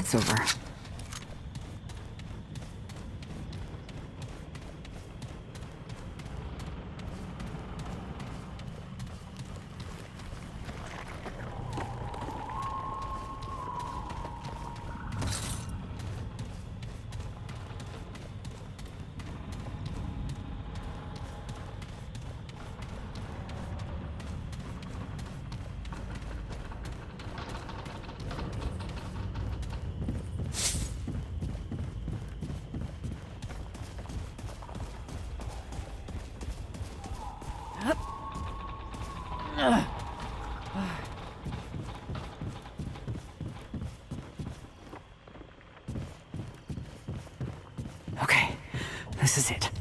that's over. Okay, this is it.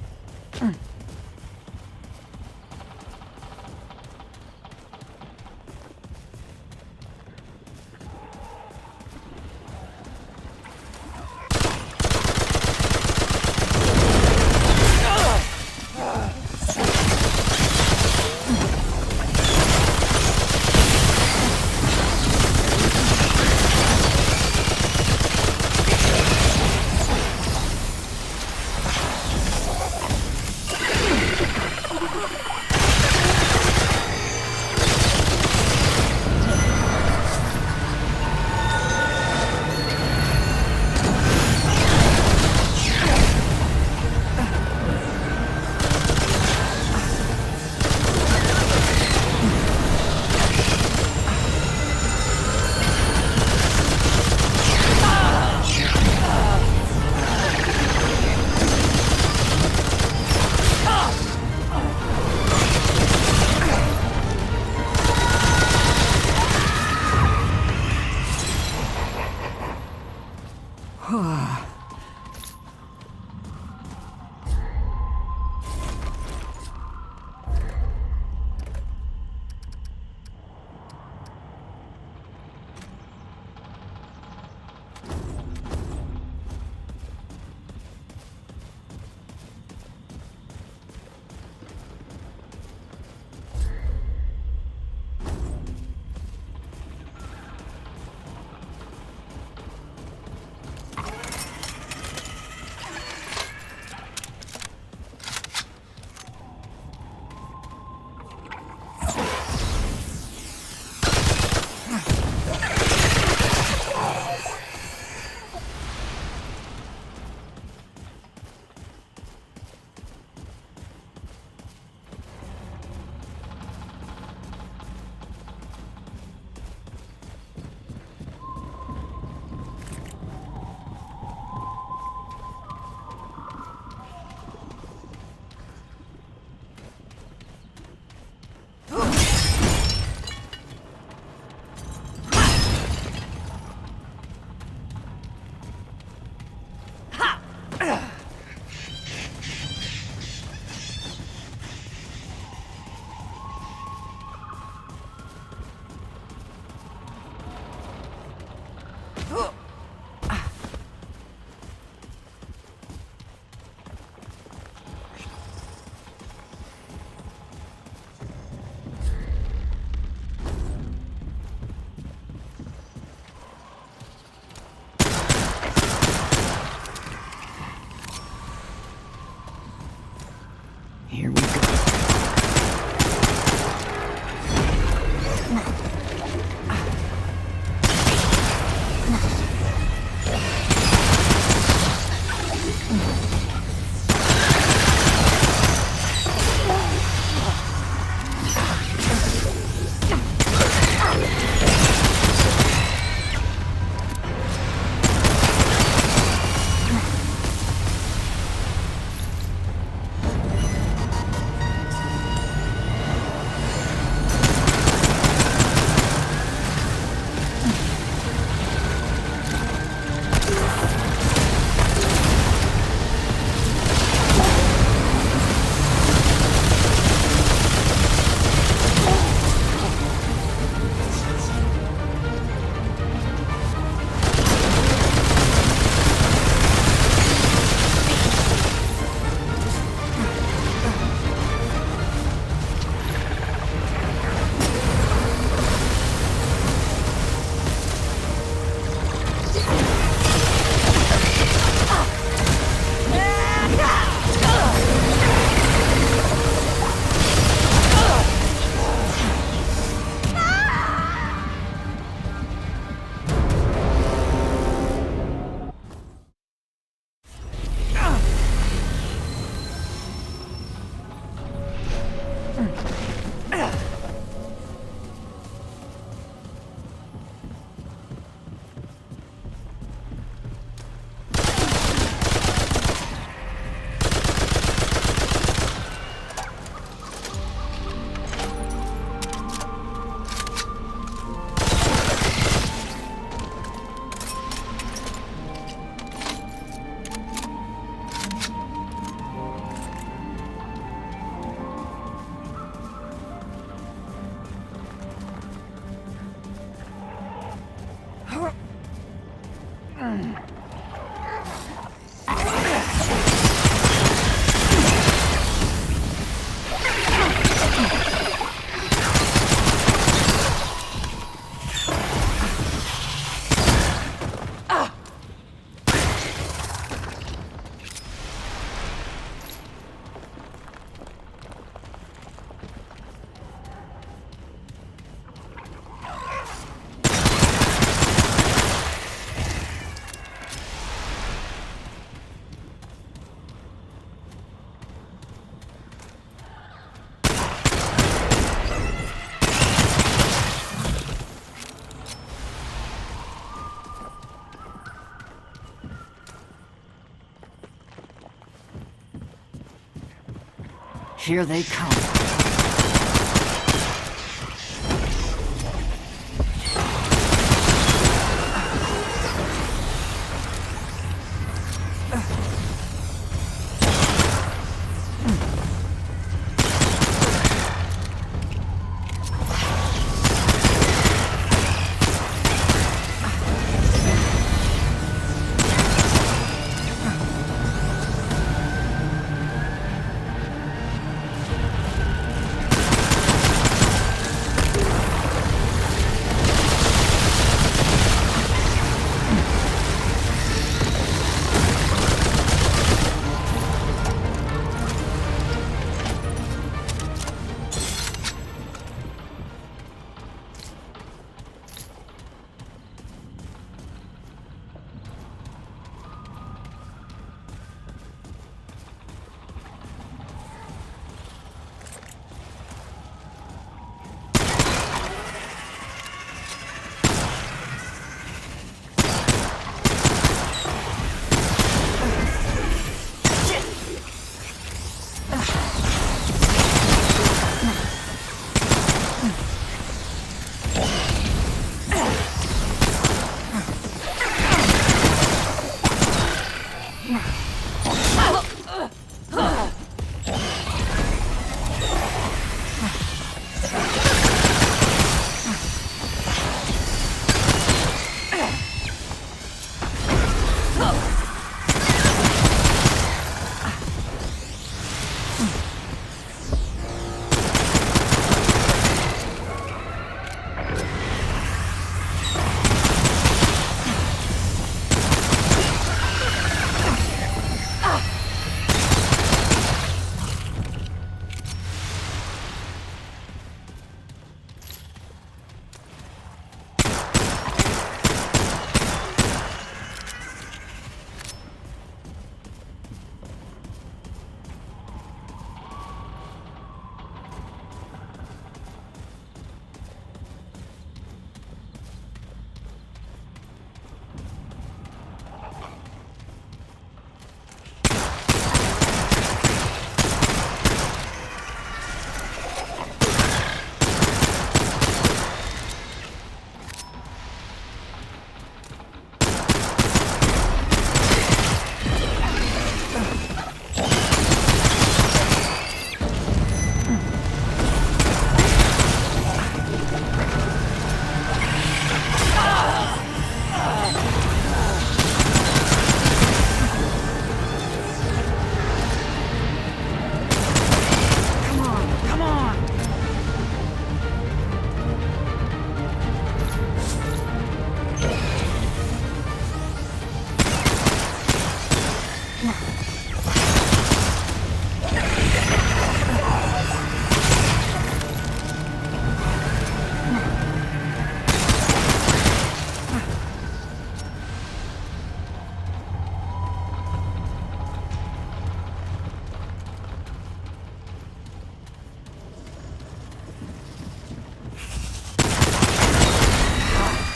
Here they come.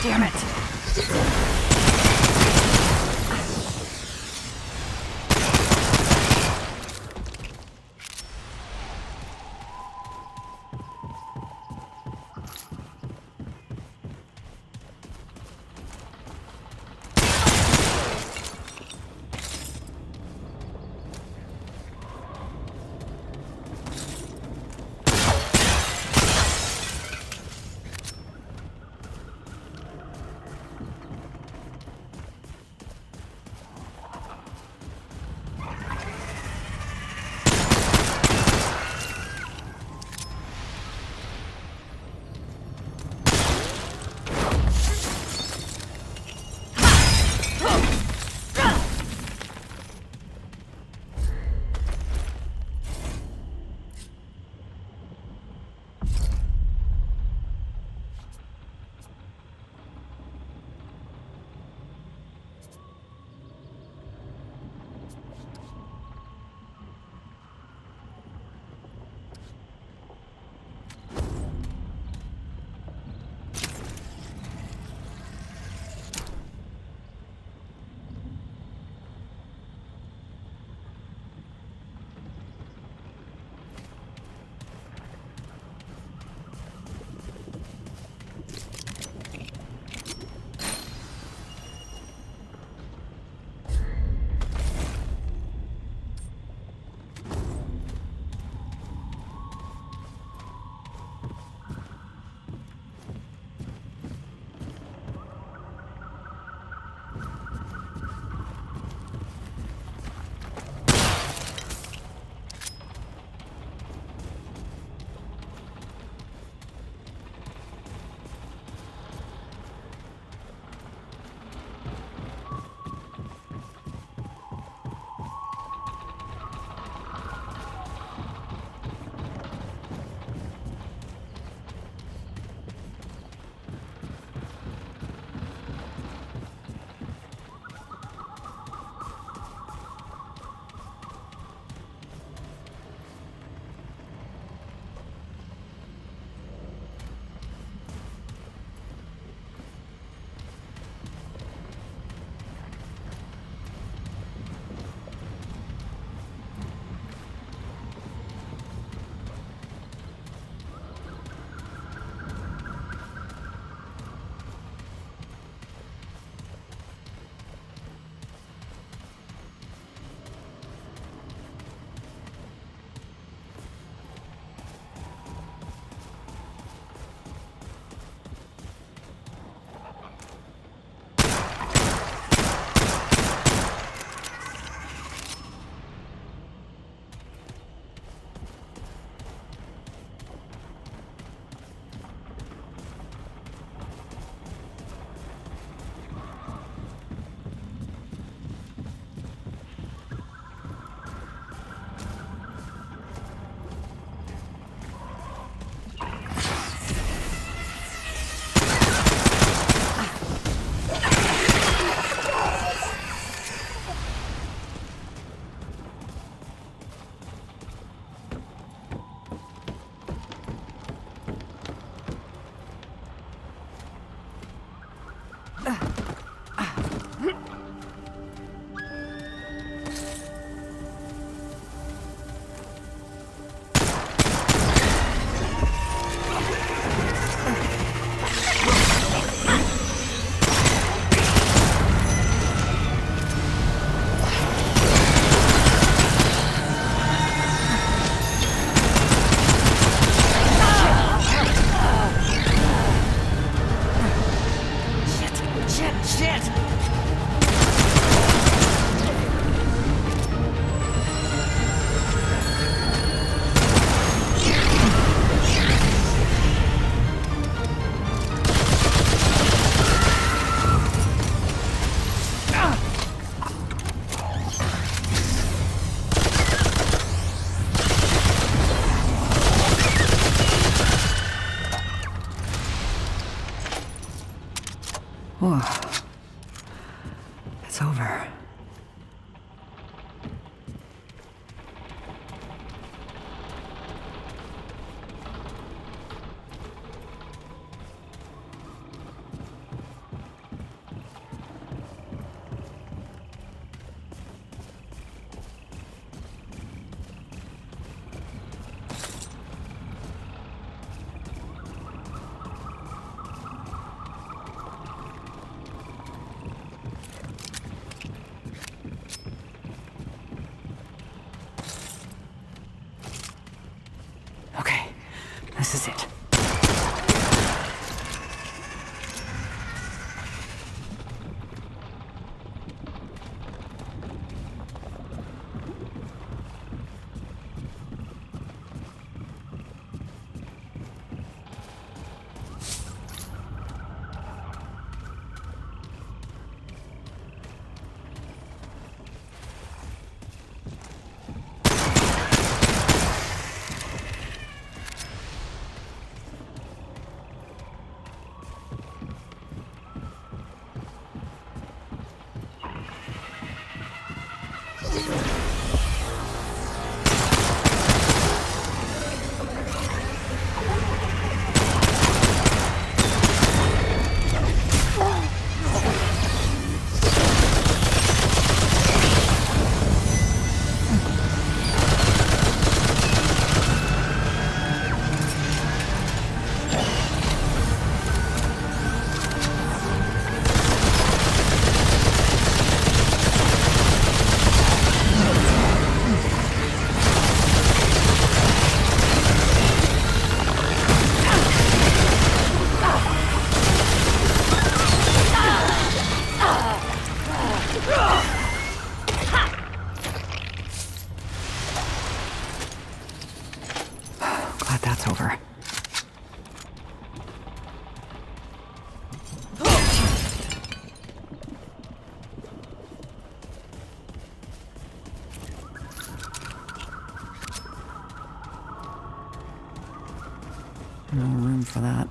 Damn it! It's over. Okay, this is it. Glad that's over. No room for that.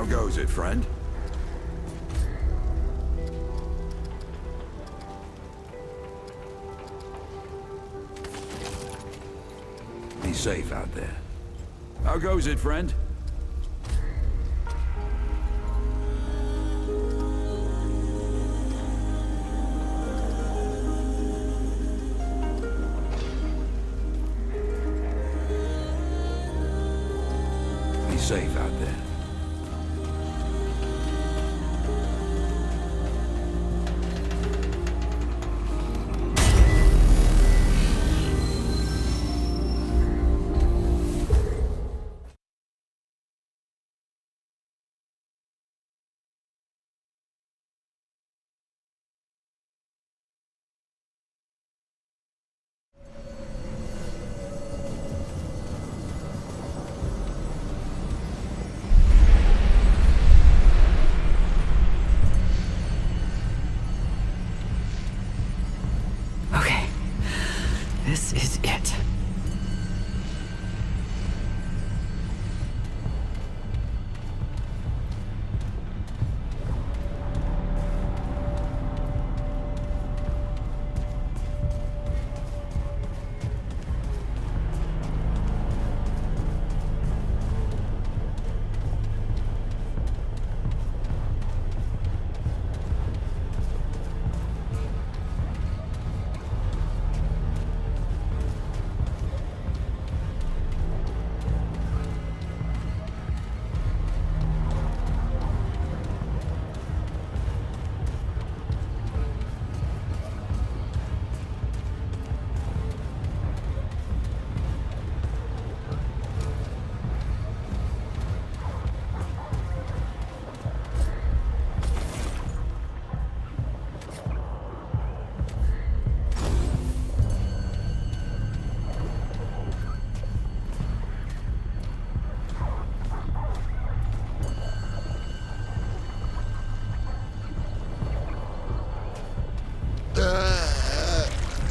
How goes it, friend? Be safe out there. How goes it, friend? Be safe out there. Okay. This is it.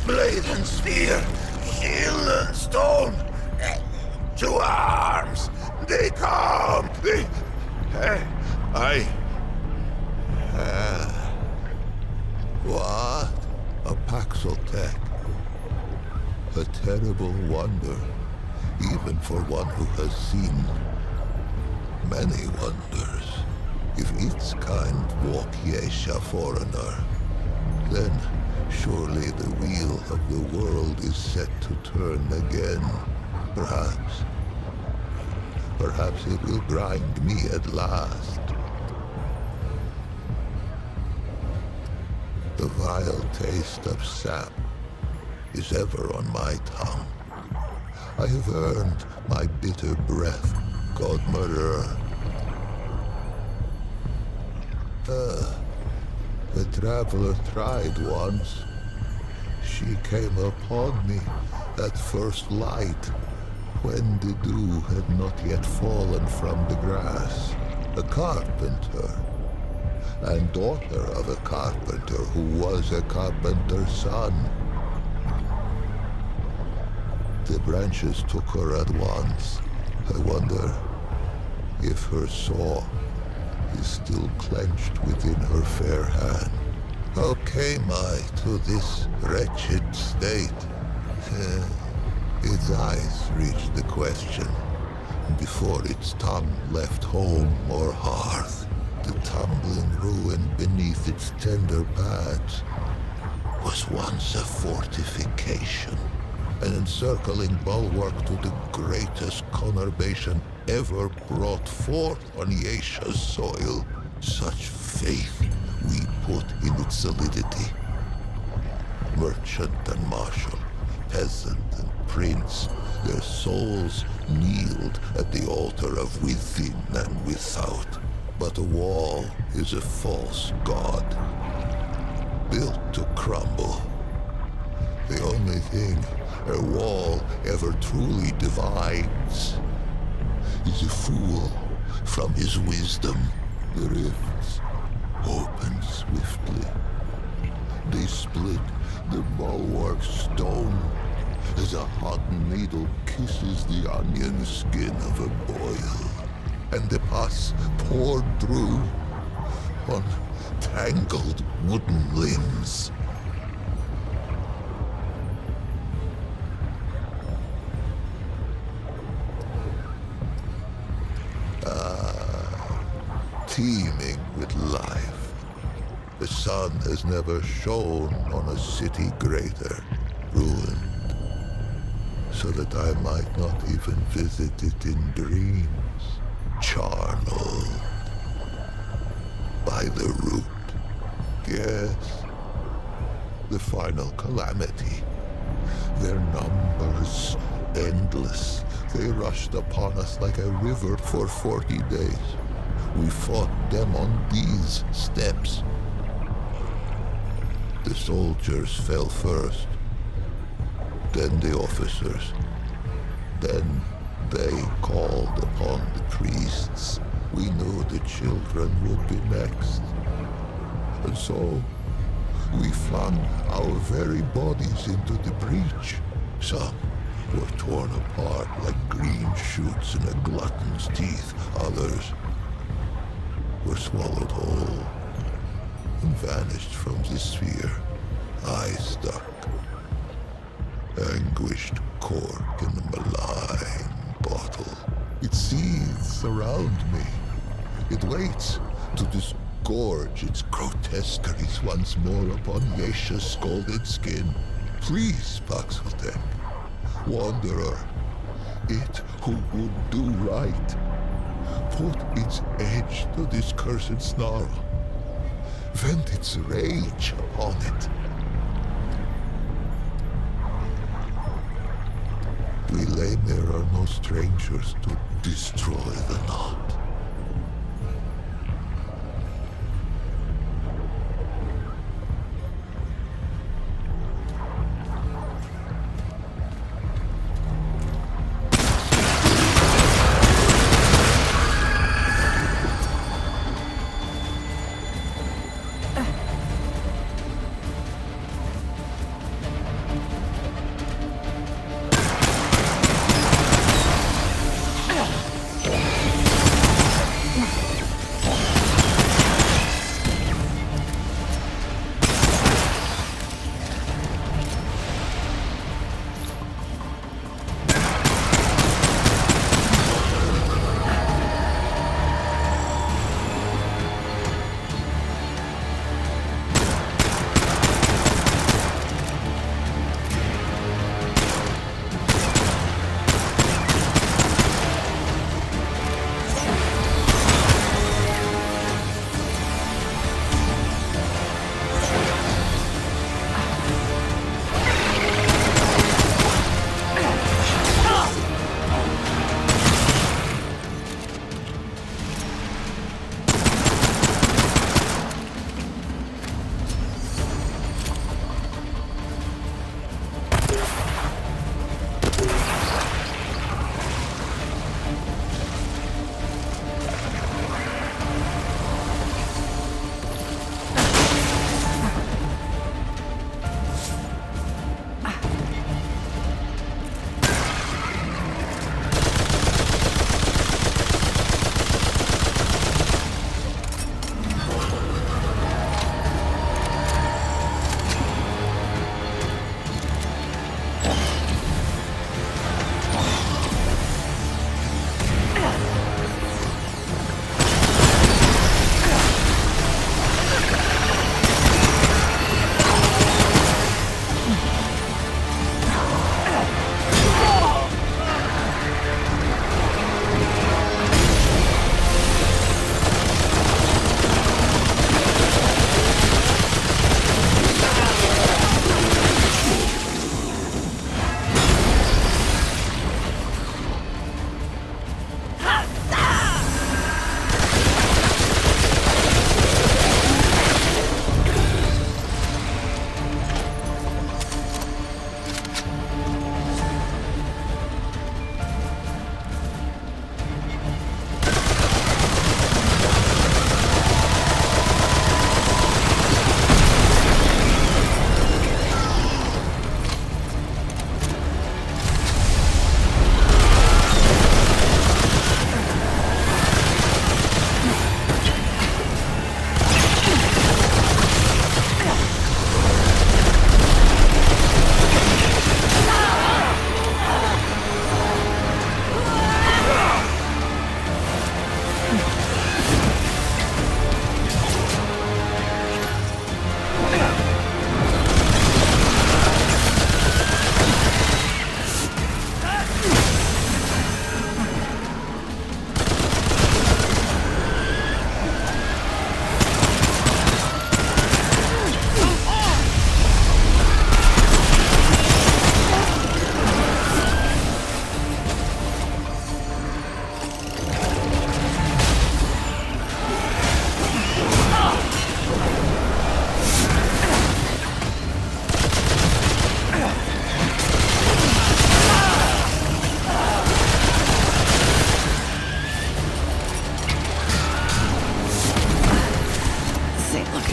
Blade and spear, shield and stone. To arms! They come! What? A Paxotech. A terrible wonder, even for one who has seen many wonders. If its kind walk Yesha foreigner, then surely the wheel of the world is set to turn again. Perhaps. Perhaps it will grind me at last. The vile taste of sap is ever on my tongue. I have earned my bitter breath, God Murderer. The traveler tried once. She came upon me at first light, when the dew had not yet fallen from the grass. A carpenter, and daughter of a carpenter who was a carpenter's son. The branches took her at once. I wonder if her saw is still clenched within her fair hand. How came I to this wretched state? Its eyes reached the question before its tongue left home or hearth. The tumbling ruin beneath its tender pads was once a fortification, an encircling bulwark to the greatest conurbation ever brought forth on Yesha's soil. Such faith we put in its solidity. Merchant and marshal, peasant and prince, their souls kneeled at the altar of within and without. But a wall is a false god, built to crumble. The only thing a wall ever truly divides is a fool from his wisdom. The rifts open swiftly. They split the bulwark stone as a hot needle kisses the onion skin of a boil. and the pus poured through on tangled wooden limbs. Teeming with life. The sun has never shone on a city greater, ruined, so that I might not even visit it in dreams, charnel by the root. Yes, the final calamity. Their numbers endless. They rushed upon us like a river for 40 days. We fought them on these steps. The soldiers fell first, then the officers. Then they called upon the priests. We knew the children would be next. And so, we flung our very bodies into the breach. Some were torn apart like green shoots in a glutton's teeth. Others were swallowed whole and vanished from the sphere. I stuck, anguished cork in a malign bottle. It seethes around me. It waits to disgorge its grotesqueries once more upon Yesha's scalded skin. Please, Paxotek, wanderer, it who would do right, put its edge to this cursed snarl. Vent its rage upon it. We lay there are no strangers to destroy the knot.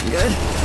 Good.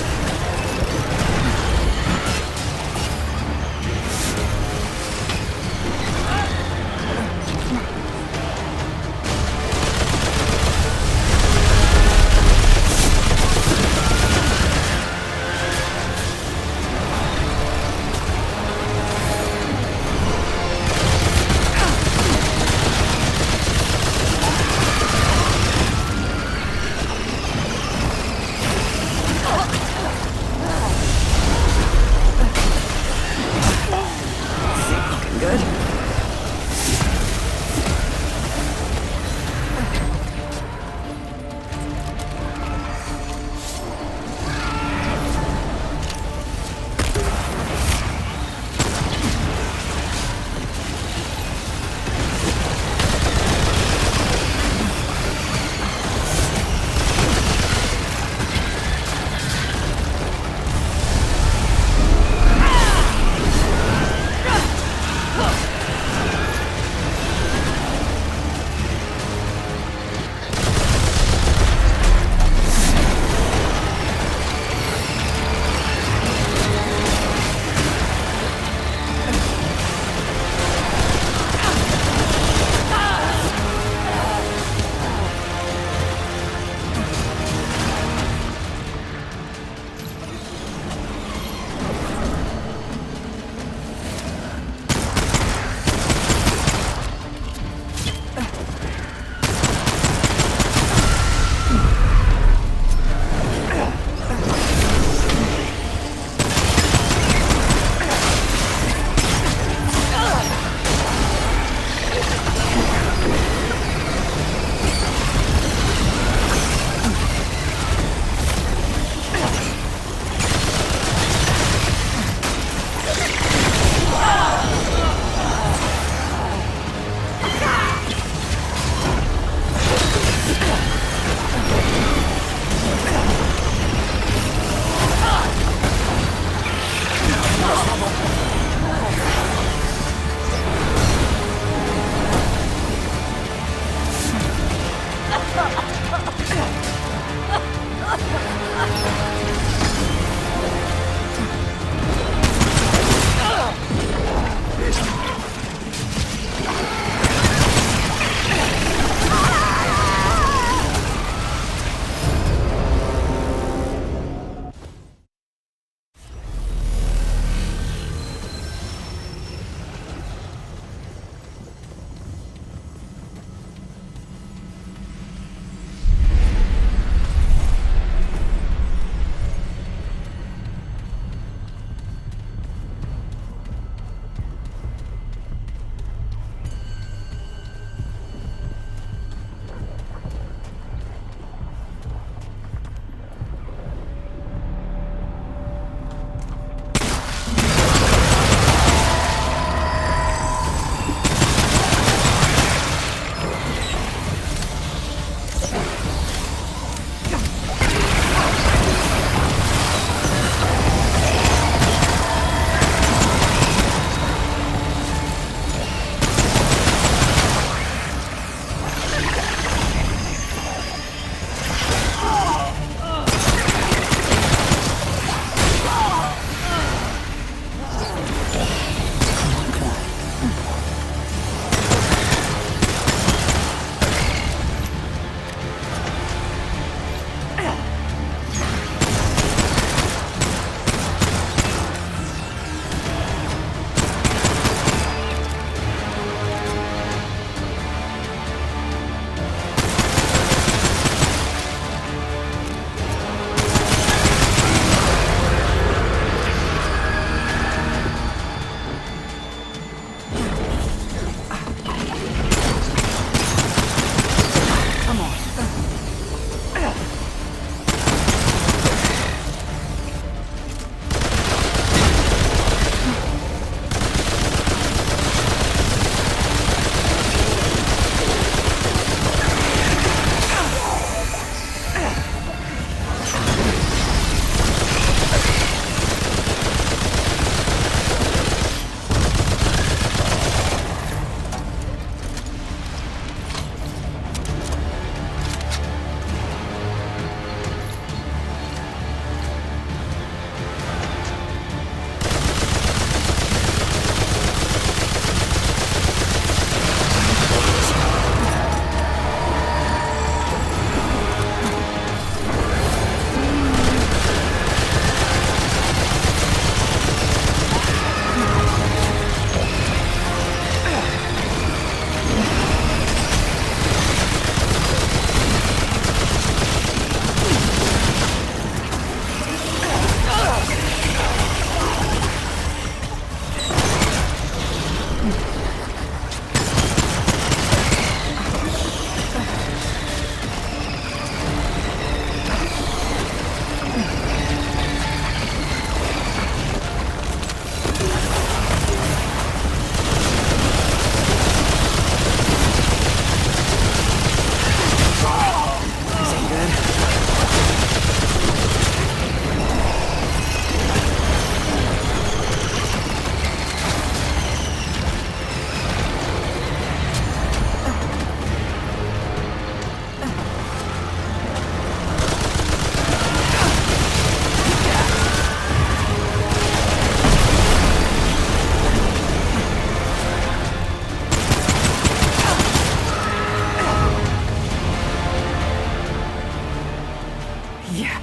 Yeah.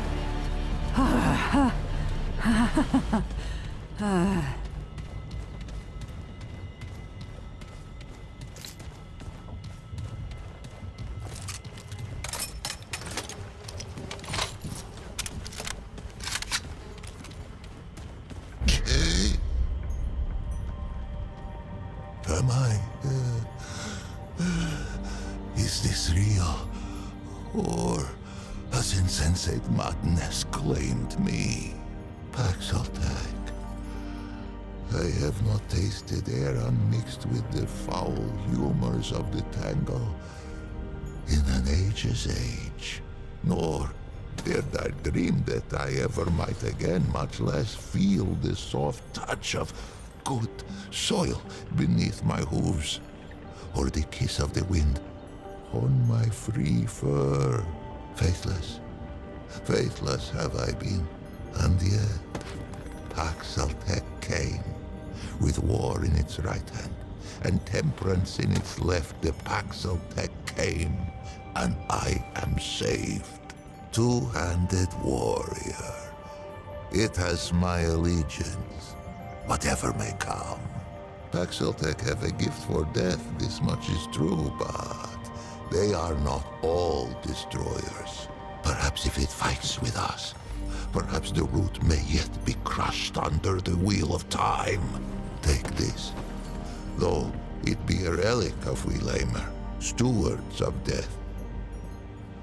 Okay. Am I? Is this real? Or has insensate madness claimed me? Paxaltag. I have not tasted air unmixed with the foul humors of the tango in an age's age, nor dared I dream that I ever might again, much less feel the soft touch of good soil beneath my hooves, or the kiss of the wind on my free fur. Faithless, faithless have I been, and yet Paxaltec came, with war in its right hand, and temperance in its left. The Paxaltec came, and I am saved. Two-handed warrior. It has my allegiance, whatever may come. Paxaltec have a gift for death, this much is true, but they are not all destroyers. Perhaps if it fights with us, perhaps the root may yet be crushed under the wheel of time. Take this, though it be a relic of we lamer, stewards of death.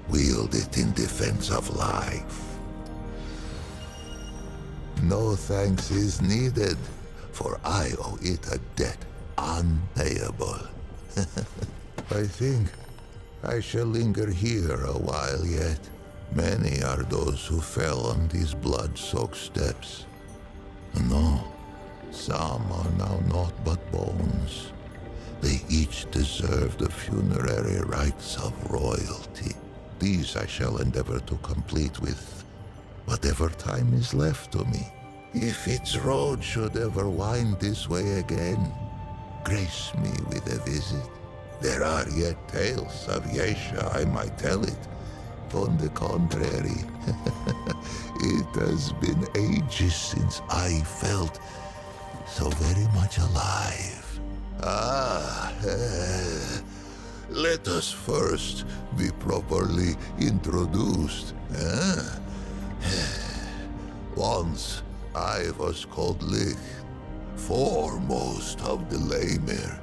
Wield it in defense of life. No thanks is needed, for I owe it a debt unpayable. I think I shall linger here a while yet. Many are those who fell on these blood-soaked steps. No, some are now naught but bones. They each deserve the funerary rites of royalty. These I shall endeavor to complete with whatever time is left to me. If its road should ever wind this way again, grace me with a visit. There are yet tales of Yesha, I might tell it. On the contrary, it has been ages since I felt so very much alive. Let us first be properly introduced. Once I was called Lich, foremost of the Lamir.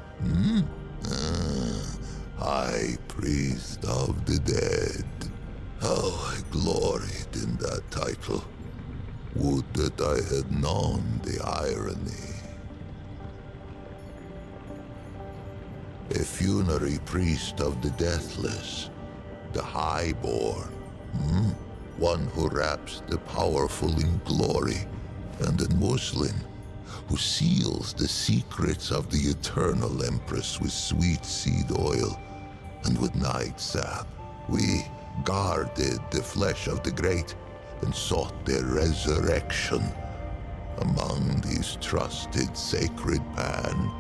High priest of the dead. How I gloried in that title. Would that I had known the irony. A funerary priest of the deathless, the highborn, one who wraps the powerful in glory, and a Muslim who seals the secrets of the eternal empress with sweet seed oil and with night sap. We guarded the flesh of the great and sought their resurrection. Among these trusted sacred pan,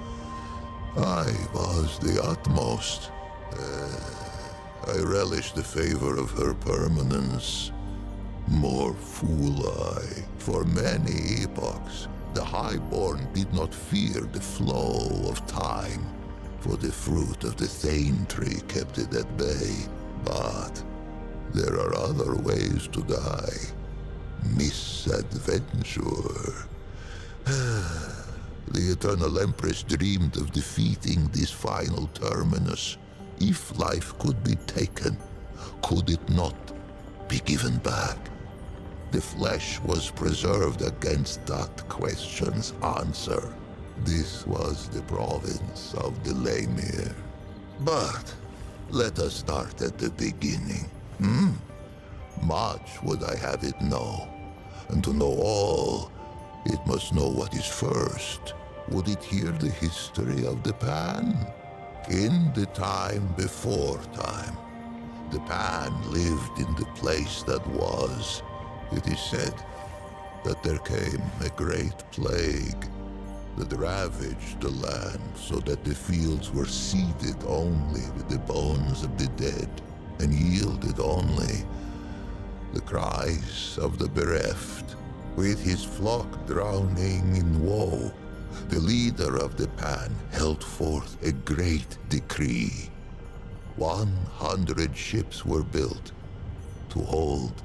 I was the utmost. I relished the favor of her permanence. More fool I. For many epochs, the highborn did not fear the flow of time, for the fruit of the Thane tree kept it at bay. But there are other ways to die. Misadventure. The Eternal Empress dreamed of defeating this final terminus. If life could be taken, could it not be given back? The flesh was preserved against that question's answer. This was the province of the Lamir. But let us start at the beginning. Much would I have it know, and to know all, it must know what is first. Would it hear the history of the Pan? In the time before time, the Pan lived in the place that was. It is said that there came a great plague that ravaged the land so that the fields were seeded only with the bones of the dead and yielded only the cries of the bereft. With his flock drowning in woe, the leader of the Pan held forth a great decree. 100 ships were built to hold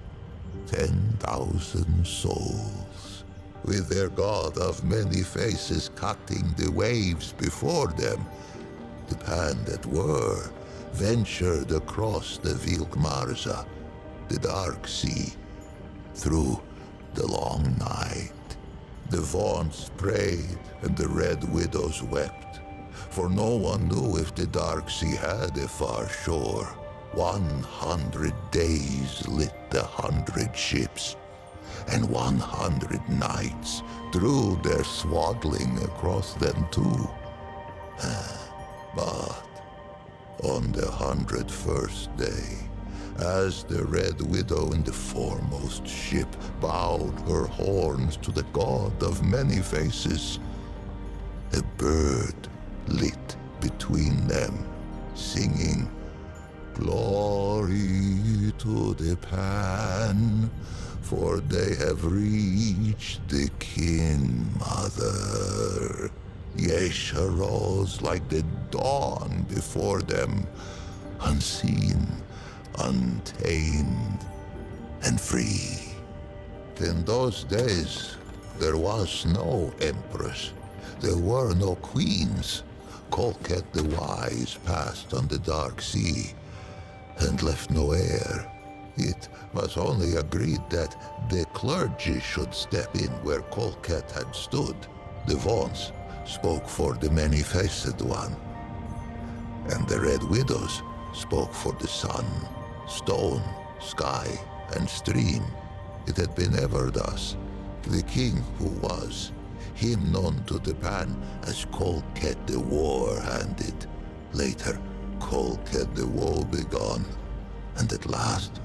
10,000 souls, with their god of many faces cutting the waves before them. The Pan that were ventured across the Vilkmarza, the dark sea, through the long night. The Vaughnts prayed and the Red Widows wept, for no one knew if the dark sea had a far shore. 100 days lit the 100 ships, and 100 nights drew their swaddling across them too. But on the 101st day, as the Red Widow in the foremost ship bowed her horns to the god of many faces, a bird lit between them, singing, "Glory to the Pan, for they have reached the King Mother." Yesha rose like the dawn before them, unseen, untamed, and free. In those days, there was no empress. There were no queens. Kolket the Wise passed on the dark sea and left no heir. It was only agreed that the clergy should step in where Kolket had stood. The Vaughnts spoke for the many-faced one, and the Red Widows spoke for the sun, stone, sky, and stream. It had been ever thus. The king who was, him known to the Pan as Kolket the War-handed, later Kolket the Woe-begone, and at last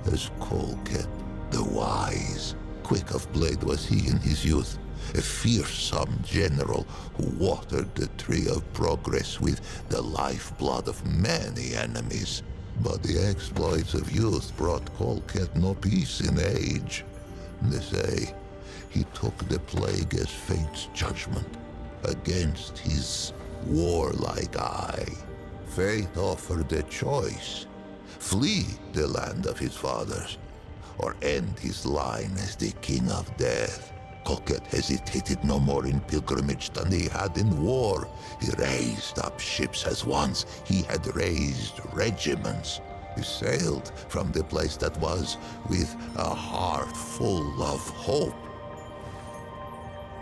as Kolket the Wise. Quick of blade was he in his youth, a fearsome general who watered the tree of progress with the lifeblood of many enemies. But the exploits of youth brought Kolket no peace in age. They say he took the plague as fate's judgment against his warlike eye. Fate offered a choice: flee the land of his fathers, or end his line as the king of death. Kolket hesitated no more in pilgrimage than he had in war. He raised up ships as once he had raised regiments. He sailed from the place that was with a heart full of hope.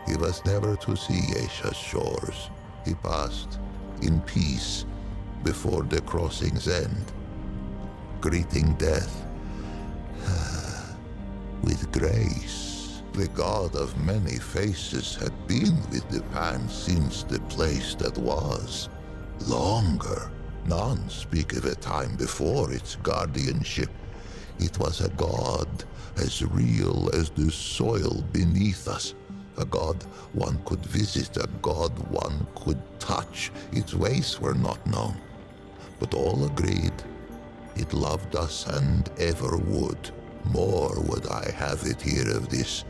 He was never to see Yesha's shores. He passed in peace before the crossing's end, greeting death with grace. The god of many faces had been with the Pan since the place that was. Longer. None speak of a time before its guardianship. It was a god as real as the soil beneath us. A god one could visit, a god one could touch. Its ways were not known, but all agreed it loved us and ever would. More would I have it here of this,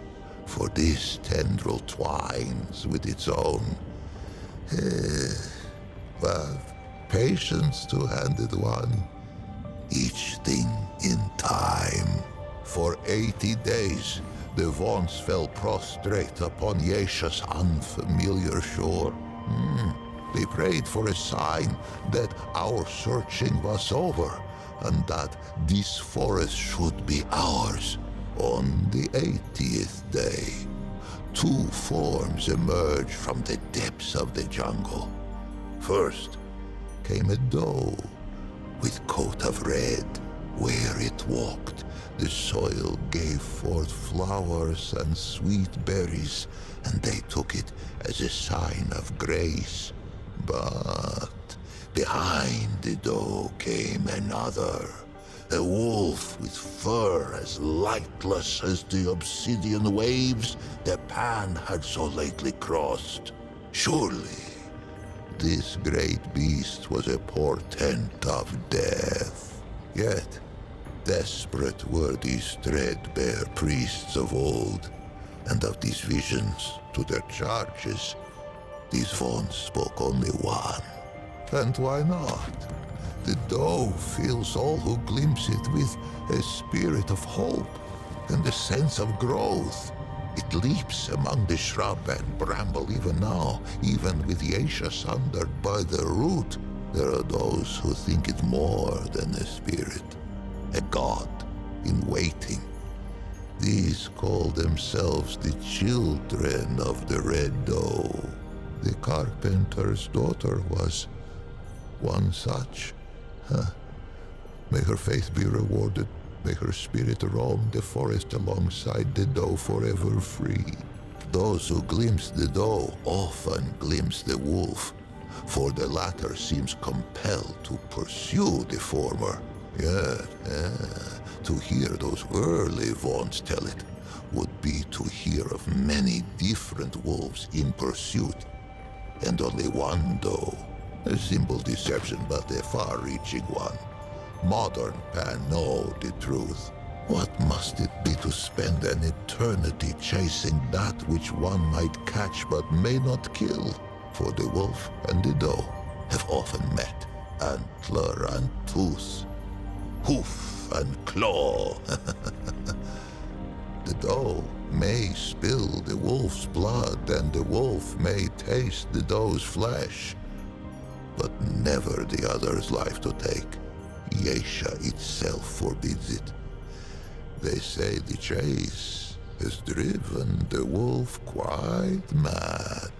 for this tendril twines with its own. But patience two-handed one, each thing in time. For 80 days, the Vaughnts fell prostrate upon Yesha's unfamiliar shore. They prayed for a sign that our searching was over, and that this forest should be ours. On the 80th day, 2 forms emerged from the depths of the jungle. First came a doe with coat of red. Where it walked, the soil gave forth flowers and sweet berries, and they took it as a sign of grace. But behind the doe came another, a wolf with fur as lightless as the obsidian waves the Pan had so lately crossed. Surely, this great beast was a portent of death. Yet, Desperate were these threadbare priests of old, and of these visions to their charges, these Vaughns spoke only one. And why not? The dove fills all who glimpse it with a spirit of hope and a sense of growth. It leaps among the shrub and bramble even now, even with Yesha sundered by the root. There are those who think it more than a spirit, a god in waiting. These call themselves the children of the Red Dove. The carpenter's daughter was one such. May her faith be rewarded. May her spirit roam the forest alongside the doe forever free. Those who glimpse the doe often glimpse the wolf, for the latter seems compelled to pursue the former. Yet, to hear those early Vaughns tell it would be to hear of many different wolves in pursuit, and only one doe. A simple deception, but a far-reaching one. Modern Pan know the truth. What must it be to spend an eternity chasing that which one might catch but may not kill? For the wolf and the doe have often met, antler and tooth, hoof and claw. The doe may spill the wolf's blood, and the wolf may taste the doe's flesh, but never the other's life to take. Yesha itself forbids it. They say the chase has driven the wolf quite mad.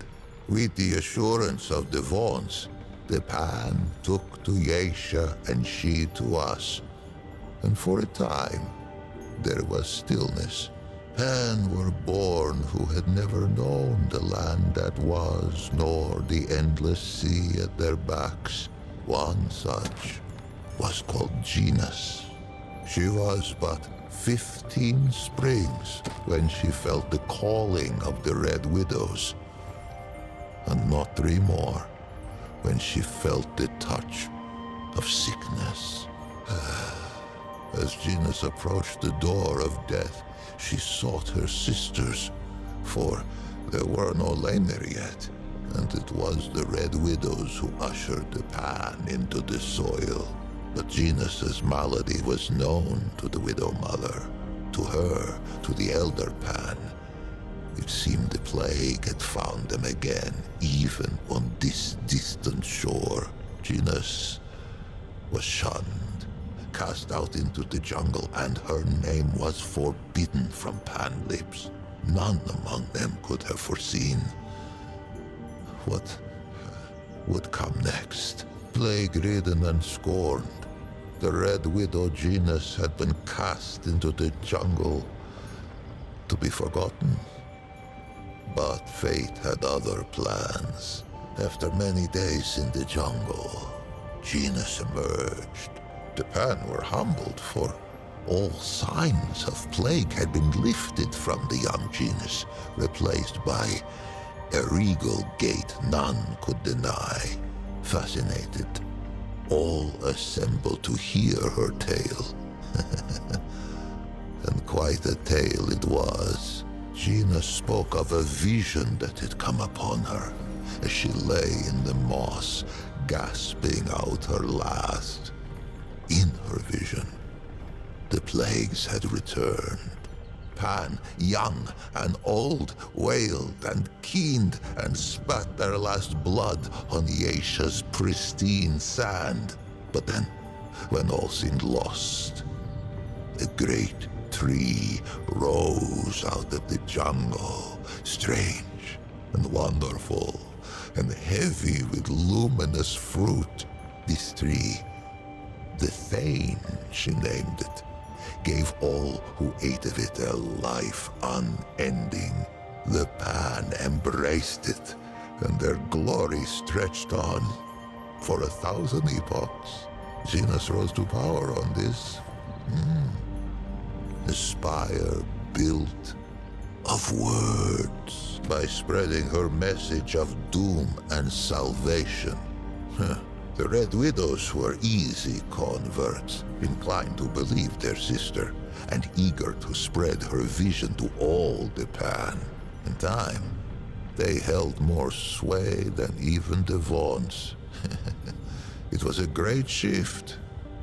With the assurance of the Vaughns, the Pan took to Yesha and she to us, and for a time there was stillness. Pan were born who had never known the land that was, nor the endless sea at their backs. One such was called Genus. She was but 15 springs when she felt the calling of the Red Widows, and not 3 more when she felt the touch of sickness. As Genus approached the door of death, she sought her sisters, for there were no lamer yet, and it was the Red Widows who ushered the Pan into the soil. But Genus's malady was known to the Widow Mother, to her, to the Elder Pan. It seemed the plague had found them again, even on this distant shore. Genus was shunned, cast out into the jungle, and her name was forbidden from Pan lips. None among them could have foreseen what would come next. Plague-ridden and scorned, the Red Widow Genus had been cast into the jungle to be forgotten. But fate had other plans. After many days in the jungle, Genus emerged. The Pan were humbled, for all signs of plague had been lifted from the young Genus, replaced by a regal gait none could deny. Fascinated, all assembled to hear her tale. And quite a tale it was. Genus spoke of a vision that had come upon her as she lay in the moss, gasping out her last. In her vision, the plagues had returned. Pan, young and old, wailed and keened and spat their last blood on Yesha's pristine sand. But then, when all seemed lost, a great tree rose out of the jungle, strange and wonderful, and heavy with luminous fruit. This tree, the Thane, she named it, gave all who ate of it a life unending. The Pan embraced it, and their glory stretched on for 1,000 epochs. Genus rose to power on this. A spire built of words by spreading her message of doom and salvation. The Red Widows were easy converts, inclined to believe their sister, and eager to spread her vision to all the Pan. In time, they held more sway than even the Vaughn's. It was a great shift.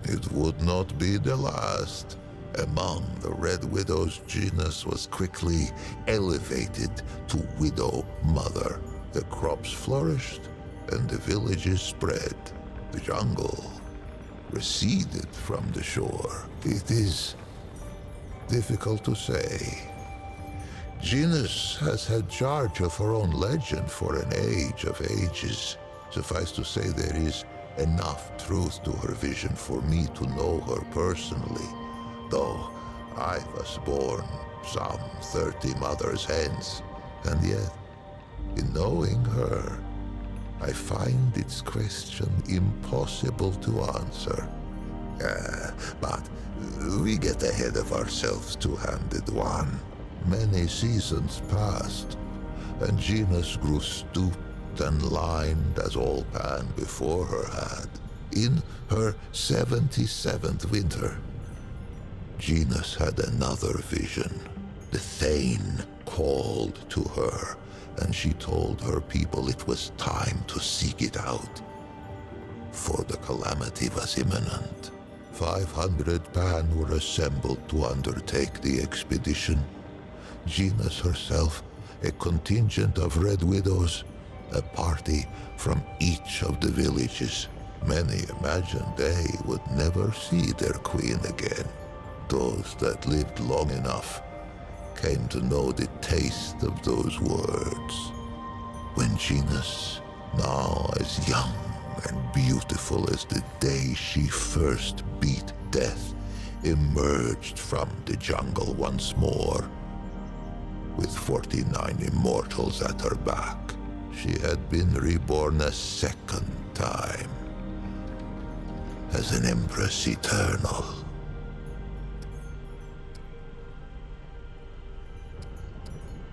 It would not be the last. Among the Red Widow's, genus was quickly elevated to Widow Mother. The crops flourished, and the villages spread. The jungle receded from the shore. It is difficult to say. Genus has had charge of her own legend for an age of ages. Suffice to say, there is enough truth to her vision for me to know her personally, though I was born some 30 mothers hence, and yet, in knowing her, I find its question impossible to answer. But we get ahead of ourselves, two-handed one. Many seasons passed, and Genus grew stooped and lined as all Pan before her had. In her 77th winter, Genus had another vision. The Thane called to her, and she told her people it was time to seek it out, for the calamity was imminent. 500 Pan were assembled to undertake the expedition. Genus herself, a contingent of Red Widows, a party from each of the villages. Many imagined they would never see their queen again. Those that lived long enough came to know the taste of those words. When Genus, now as young and beautiful as the day she first beat death, emerged from the jungle once more, with 49 immortals at her back, she had been reborn a second time, as an Empress Eternal.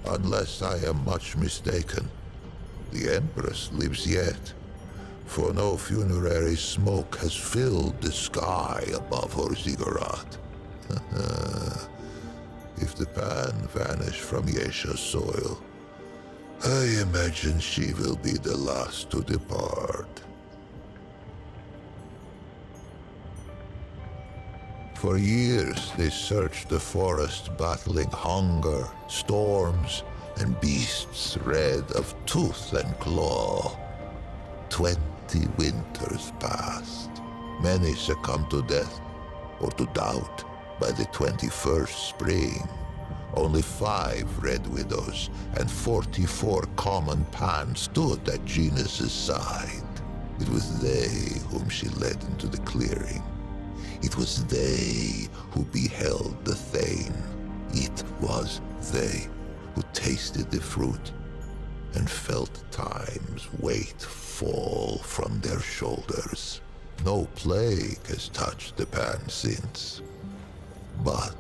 Unless I am much mistaken, the Empress lives yet, for no funerary smoke has filled the sky above her ziggurat. If the Pan vanish from Yesha's soil, I imagine she will be the last to depart. For years they searched the forest, battling hunger, storms, and beasts red of tooth and claw. 20 winters passed. Many succumbed to death or to doubt by the 21st spring. Only 5 Red Widows and 44 common Pan stood at Genus's side. It was they whom she led into the clearing. It was they who beheld the Thane. It was they who tasted the fruit and felt time's weight fall from their shoulders. No plague has touched the Pan since, but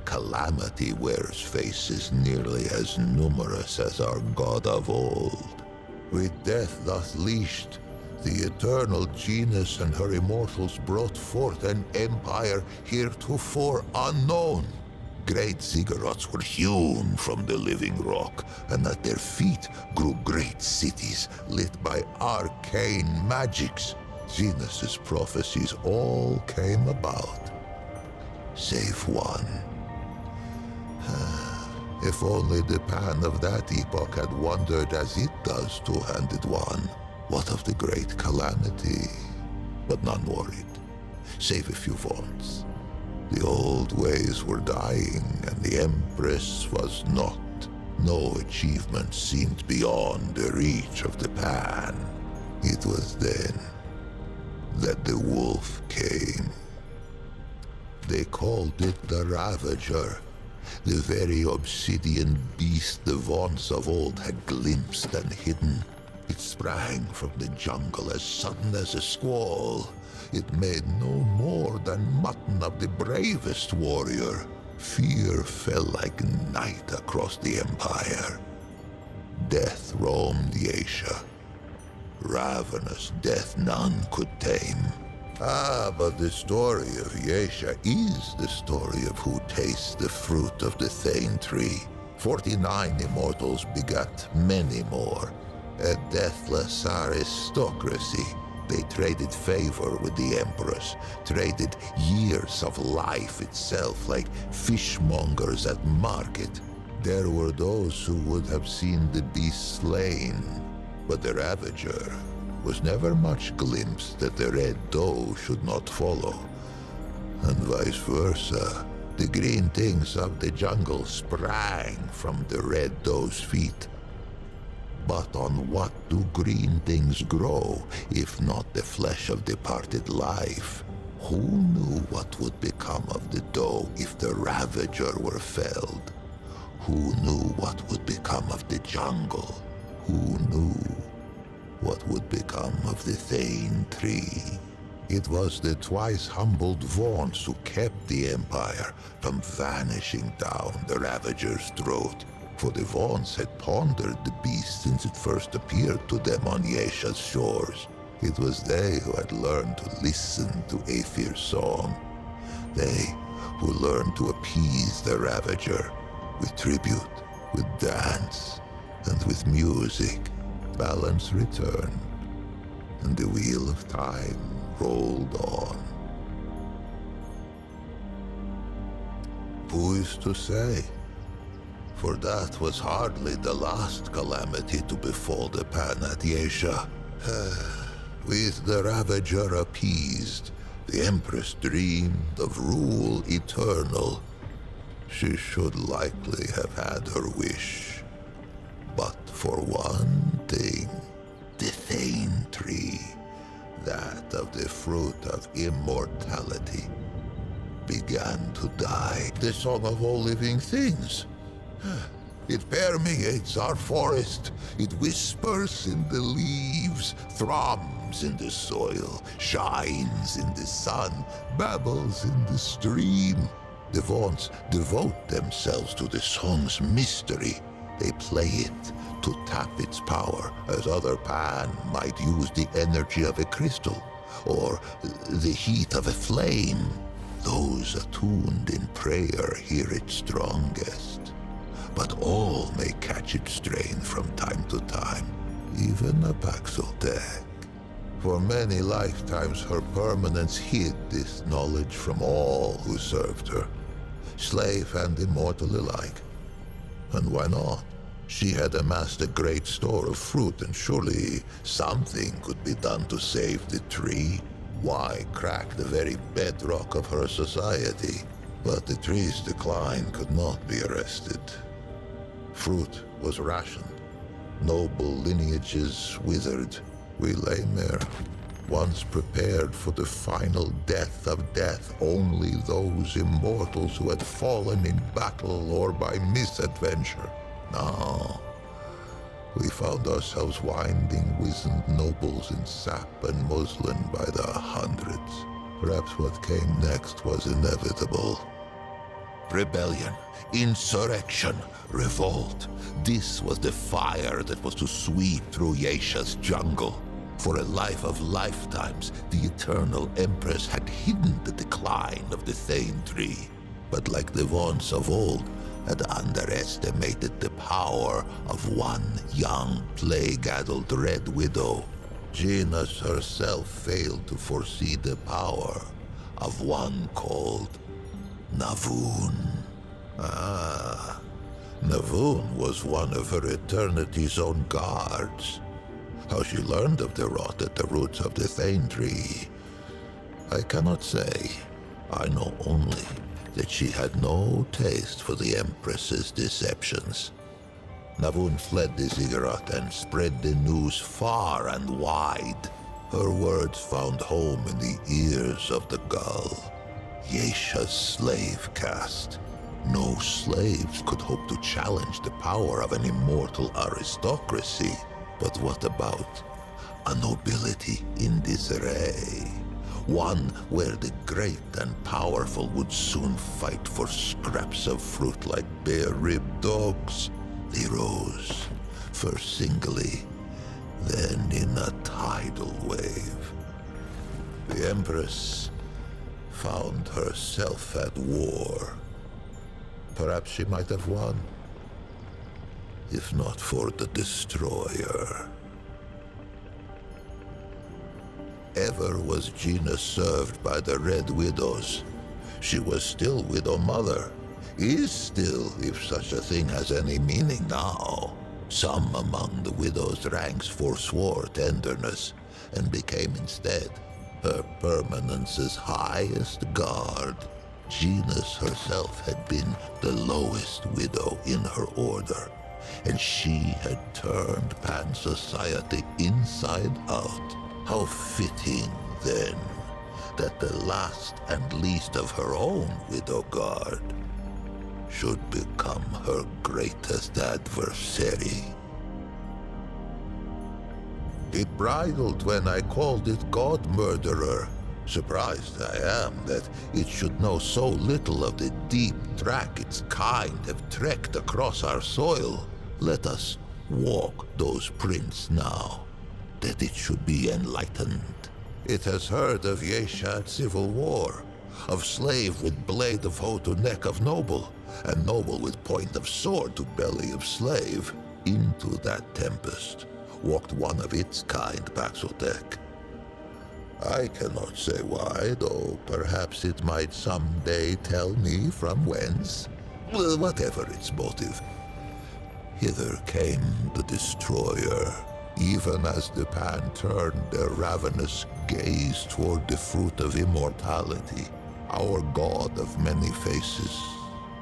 calamity wears faces nearly as numerous as our god of old. With death thus leashed, the eternal Genus and her immortals brought forth an empire heretofore unknown. Great ziggurats were hewn from the living rock, and at their feet grew great cities lit by arcane magics. Genus's prophecies all came about, save one. If only the Pan of that epoch had wondered as it does, two-handed one, what of the great calamity? But none worried, save a few Vaughn's. The old ways were dying, and the Empress was not. No achievement seemed beyond the reach of the Pan. It was then that the wolf came. They called it the Ravager, the very obsidian beast the Vaughn's of old had glimpsed and hidden. It sprang from the jungle as sudden as a squall. It made no more than mutton of the bravest warrior. Fear fell like night across the empire. Death roamed Yesha. ravenous death none could tame. Ah, but the story of Yesha is the story of who tastes the fruit of the Thane tree. 49 immortals begat many more. A deathless aristocracy. They traded favor with the Empress, traded years of life itself like fishmongers at market. There were those who would have seen the beast slain, but the Ravager was never much glimpsed that the Red Doe should not follow. And vice versa. The green things of the jungle sprang from the Red Doe's feet. But on what do green things grow, if not the flesh of departed life? Who knew what would become of the doe if the Ravager were felled? Who knew what would become of the jungle? Who knew what would become of the Thane tree? It was the twice humbled Vaughns who kept the Empire from vanishing down the Ravager's throat. For the Vaughns had pondered the beast since it first appeared to them on Yesha's shores. It was they who had learned to listen to Aethir's song. They who learned to appease the Ravager with tribute, with dance, and with music. Balance returned, and the wheel of time rolled on. Who is to say? For that was hardly the last calamity to befall the Pan at Yesha. With the Ravager appeased, the Empress dreamed of rule eternal. She should likely have had her wish. But for one thing, the Thane tree, that of the fruit of immortality, began to die. The song of all living things. It permeates our forest. It whispers in the leaves, thrums in the soil, shines in the sun, babbles in the stream. The Vaughns devote themselves to the song's mystery. They play it to tap its power, as other Pan might use the energy of a crystal, or the heat of a flame. Those attuned in prayer hear it strongest. But all may catch its strain from time to time, even a Paxeltech. For many lifetimes her permanence hid this knowledge from all who served her, slave and immortal alike. And why not? She had amassed a great store of fruit, and surely something could be done to save the tree. Why crack the very bedrock of her society? But the tree's decline could not be arrested. Fruit was rationed. Noble lineages withered. We lay mere, once prepared for the final death of death. Only those immortals who had fallen in battle or by misadventure. Now, we found ourselves winding wizened nobles in sap and muslin by the hundreds. Perhaps what came next was inevitable. Rebellion, insurrection, revolt. This was the fire that was to sweep through Yesha's jungle. For a life of lifetimes, the Eternal Empress had hidden the decline of the Thane tree. But like the Vaughns of old, had underestimated the power of one young, plague-addled Red Widow. Genus herself failed to foresee the power of one called Navun. Ah, Navun was one of her Eternity's own guards. How she learned of the rot at the roots of the Thane tree, I cannot say. I know only that she had no taste for the Empress's deceptions. Navun fled the ziggurat and spread the news far and wide. Her words found home in the ears of the gull. Yesha's slave caste. No slaves could hope to challenge the power of an immortal aristocracy. But what about a nobility in disarray? One where the great and powerful would soon fight for scraps of fruit like bare-ribbed dogs. They rose, first singly, Then in a tidal wave, the Empress found herself at war. Perhaps she might have won, if not for the Destroyer. Ever was Gina served by the Red Widows. She was still Widow Mother. Is still, if such a thing has any meaning now. Some among the Widow's ranks forswore tenderness, and became instead her permanence's highest guard. Gina's herself had been the lowest widow in her order, and she had turned Pan society inside out. How fitting, then, that the last and least of her own widow guard should become her greatest adversary. It bridled when I called it God-murderer. Surprised I am that it should know so little of the deep track its kind have trekked across our soil. Let us walk those prints now, that it should be enlightened. It has heard of Yesha civil war, of slave with blade of hoe to neck of noble, and noble with point of sword to belly of slave. Into that tempest walked one of its kind, Paxotech. I cannot say why, though perhaps it might someday tell me from whence. Whatever its motive, hither came the Destroyer, even as the Pan turned their ravenous gaze toward the fruit of immortality. Our god of many faces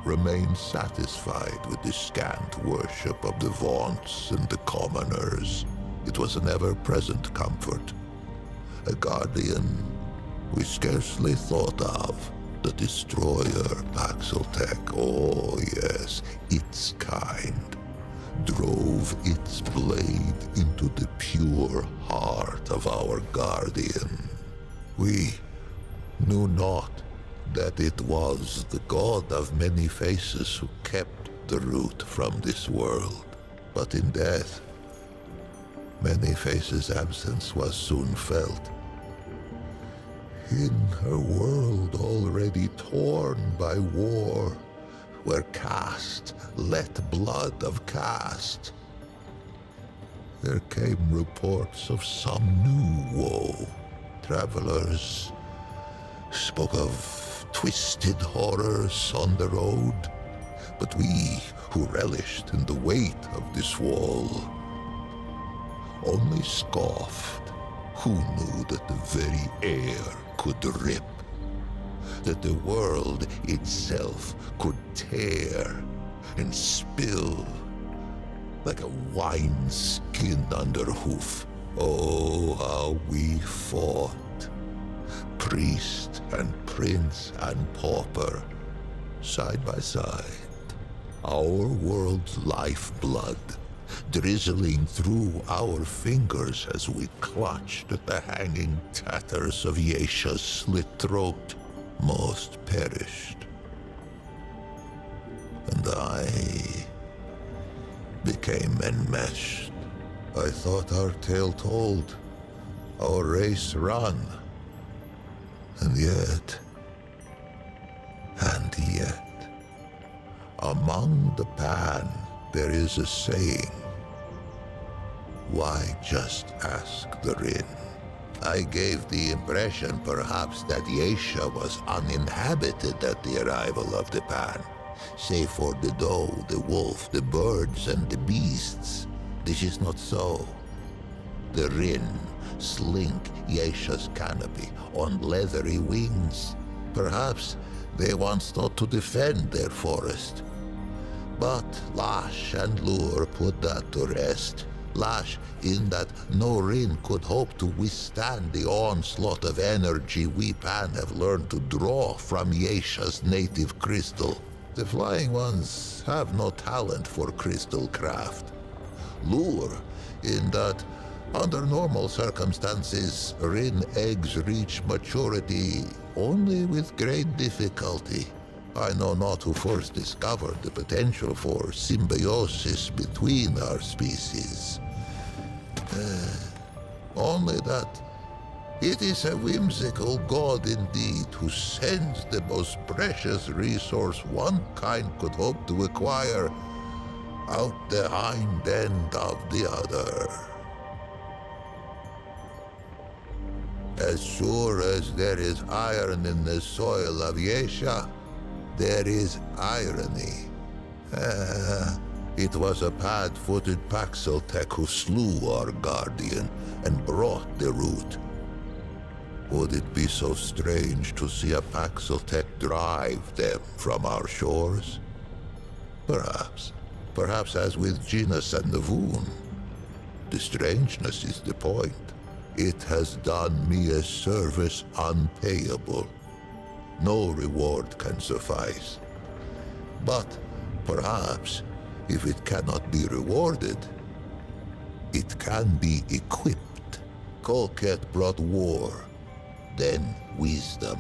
remained satisfied with the scant worship of the vaunts and the commoners. It was an ever-present comfort, a guardian we scarcely thought of. The Destroyer, Paxotech, oh yes, its kind, drove its blade into the pure heart of our guardian. We knew not that it was the god of many faces who kept the root from this world. But in death, many faces' absence was soon felt. In a world already torn by war, where caste let blood of caste, there came reports of some new woe. Travelers spoke of twisted horrors on the road, but we who relished in the weight of this wall only scoffed. Who knew that the very air could rip, that the world itself could tear and spill like a wine-skin under hoof? Oh, how we fought, priest and prince and pauper, side by side, our world's lifeblood drizzling through our fingers as we clutched at the hanging tatters of Yesha's slit throat. Most perished, and I became enmeshed. I thought our tale told, our race run, and yet, among the Pan there is a saying, why just ask the Rin? I gave the impression perhaps that Yesha was uninhabited at the arrival of the Pan, save for the doe, the wolf, the birds, and the beasts. This is not so. The Rin slink Yesha's canopy on leathery wings. Perhaps they once thought to defend their forest. But Lash and Lure put that to rest. Lash in that no Rin could hope to withstand the onslaught of energy we Pan have learned to draw from Yesha's native crystal. The Flying Ones have no talent for crystal craft. Lure in that under normal circumstances, Rin eggs reach maturity only with great difficulty. I know not who first discovered the potential for symbiosis between our species. Only that it is a whimsical god indeed who sends the most precious resource one kind could hope to acquire out the hind end of the other. As sure as there is iron in the soil of Yesha, there is irony. It was a pad-footed Paxeltech who slew our guardian and brought the root. Would it be so strange to see a Paxeltech drive them from our shores? Perhaps. Perhaps as with Genus and the Voon. The strangeness is the point. It has done me a service unpayable. No reward can suffice. But perhaps, if it cannot be rewarded, it can be equipped. Kolket brought war, then wisdom.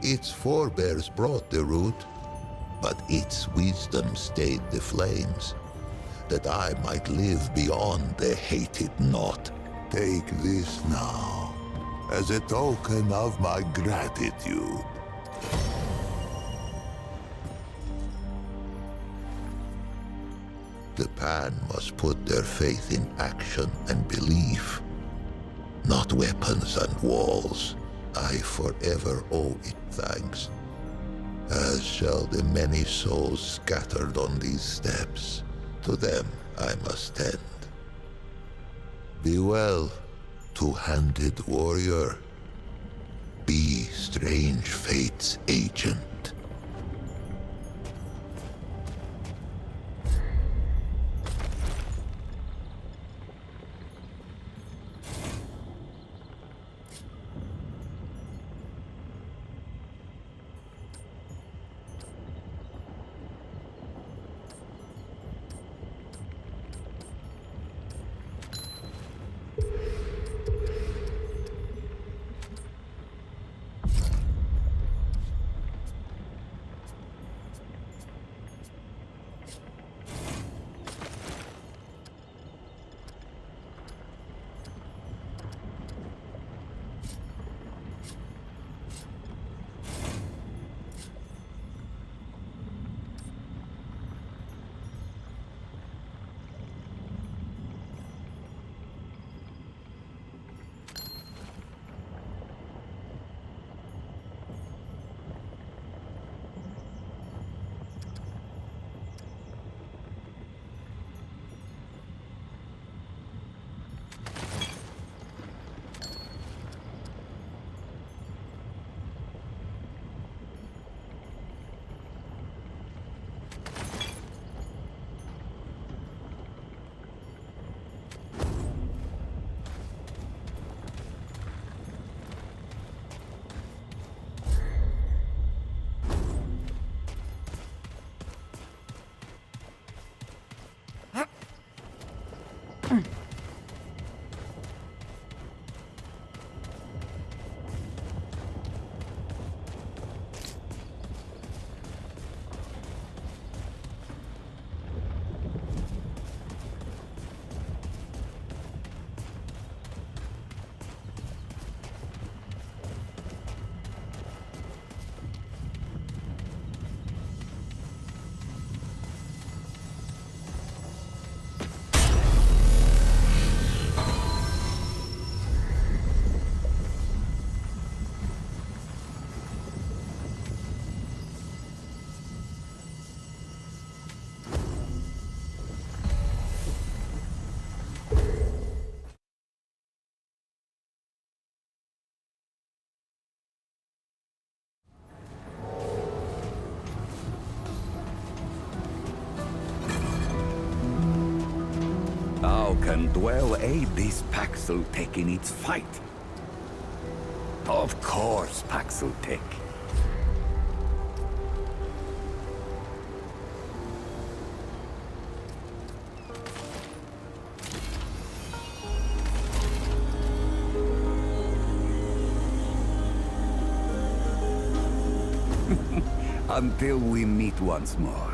Its forebears brought the root, but its wisdom stayed the flames, that I might live beyond the hated knot. Take this now, as a token of my gratitude. The Pan must put their faith in action and belief, not weapons and walls. I forever owe it thanks, as shall the many souls scattered on these steps. To them I must tend. Be well, two-handed warrior. Be strange fate's agent. How can Dwell aid this Paxeltech in its fight? Of course, Paxeltech. Until we meet once more.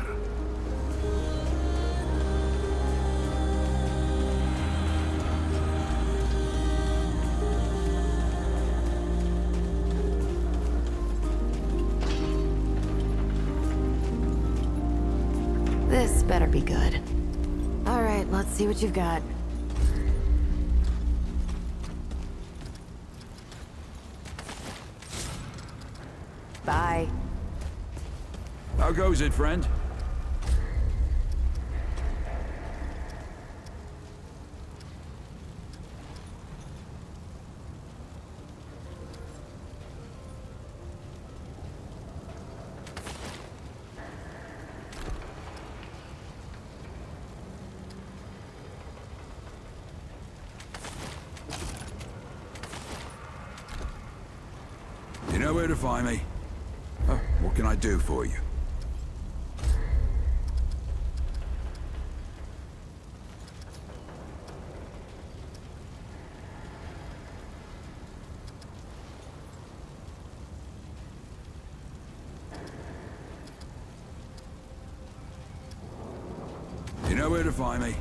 This better be good. All right, let's see what you've got. Bye. How goes it, friend? You know where to find me. What can I do for you? You know where to find me.